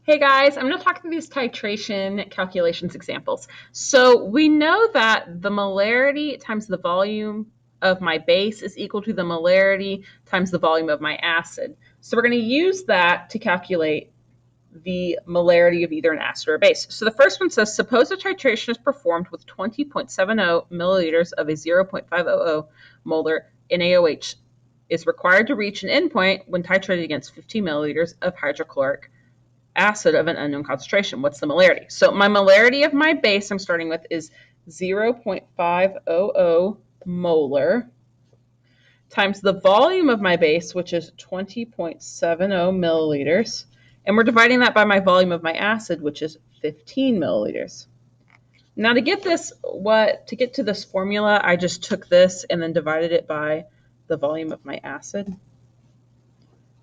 Hey guys, I'm going to talk through these titration calculations examples. So we know that the molarity times the volume of my base is equal to the molarity times the volume of my acid. So we're going to use that to calculate the molarity of either an acid or a base. So the first one says, suppose a titration is performed with 20.70 milliliters of a 0.500 molar NaOH is required to reach an endpoint when titrated against 15 milliliters of hydrochloric acid of an unknown concentration. What's the molarity? So my molarity of my base I'm starting with is 0.500 molar times the volume of my base, which is 20.70 milliliters. And we're dividing that by my volume of my acid, which is 15 milliliters. Now to get to this formula, I just took this and then divided it by the volume of my acid.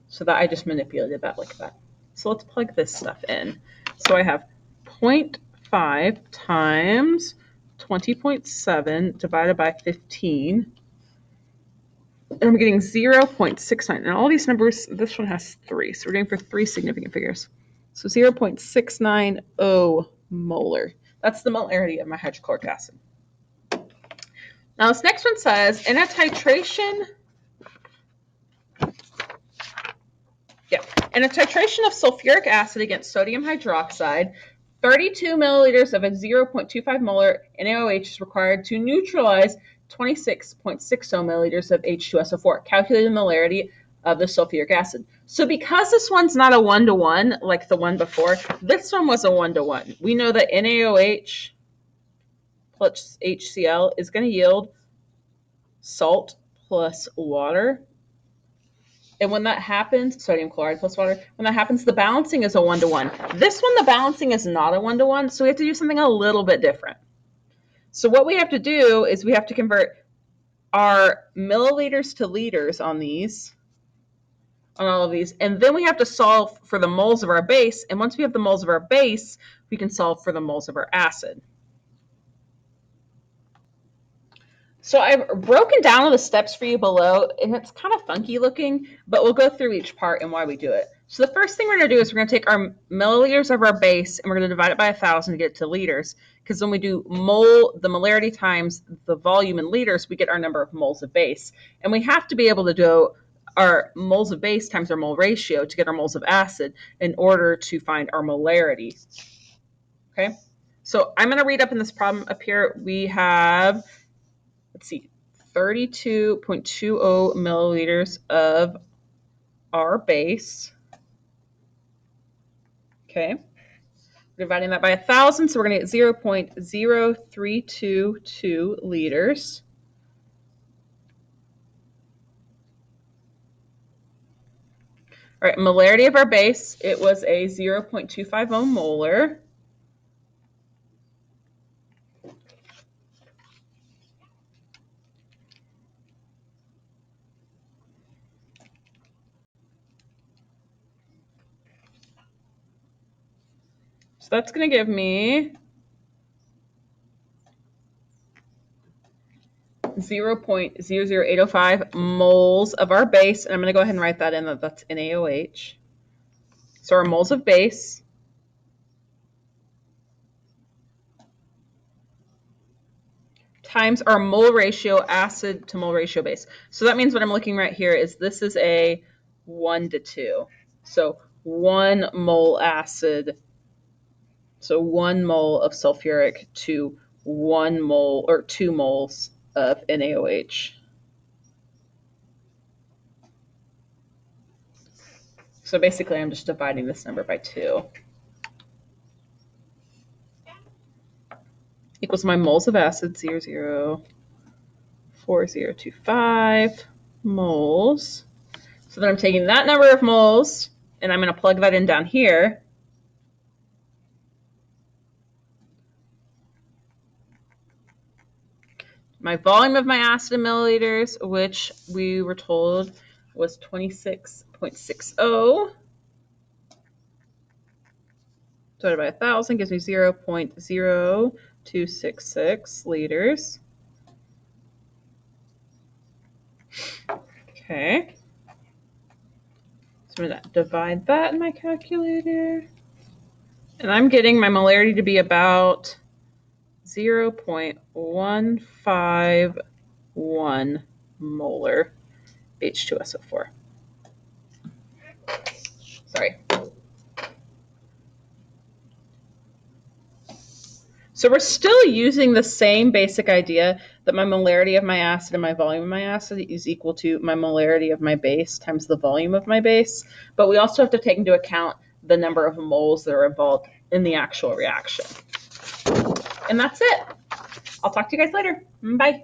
So that I just manipulated that like that. So let's plug this stuff in. So I have 0.5 times 20.7 divided by 15. And I'm getting 0.69. And all these numbers, this one has 3. So we're going for 3 significant figures. So 0.690 molar. That's the molarity of my hydrochloric acid. Now this next one says, in a titration of sulfuric acid against sodium hydroxide, 32 milliliters of a 0.25 molar NaOH is required to neutralize 26.60 milliliters of H2SO4. Calculate the molarity of the sulfuric acid. So because this one's not a one-to-one like the one before, this one was a one-to-one. We know that NaOH plus HCl is going to yield salt plus water. And when that happens, sodium chloride plus water, when that happens, the balancing is a one-to-one. This one, the balancing is not a one-to-one, so we have to do something a little bit different. So what we have to do is we have to convert our milliliters to liters on all of these, and then we have to solve for the moles of our base. And once we have the moles of our base, we can solve for the moles of our acid. So I've broken down all the steps for you below, and it's kind of funky looking, but we'll go through each part and why we do it. So the first thing we're going to do is we're going to take our milliliters of our base, and we're going to divide it by 1,000 to get it to liters, because when we do the molarity times the volume in liters, we get our number of moles of base. And we have to be able to do our moles of base times our mole ratio to get our moles of acid in order to find our molarity. Okay, so I'm going to read up in this problem up here. We have, let's see, 32.20 milliliters of our base. Okay, we're dividing that by 1,000, so we're going to get 0.0322 liters. All right, molarity of our base, it was a 0.250 molar. So that's going to give me 0.00805 moles of our base. And I'm going to go ahead and write that in, that's NaOH. So our moles of base times our mole ratio, acid to mole ratio base. So that means what I'm looking right here is this is a 1:2. So 1 mole acid, so 1 mole of sulfuric to 1 mole or 2 moles of NaOH. So basically I'm just dividing this number by 2. Equals my moles of acid, 0.04025 moles. So then I'm taking that number of moles, and I'm going to plug that in down here. My volume of my acid in milliliters, which we were told was 26.60. Divided by 1,000 gives me 0.0266 liters. Okay. So I'm going to divide that in my calculator. And I'm getting my molarity to be about 0.151 molar H2SO4. Sorry. So we're still using the same basic idea that my molarity of my acid and my volume of my acid is equal to my molarity of my base times the volume of my base. But we also have to take into account the number of moles that are involved in the actual reaction. And that's it. I'll talk to you guys later. Bye.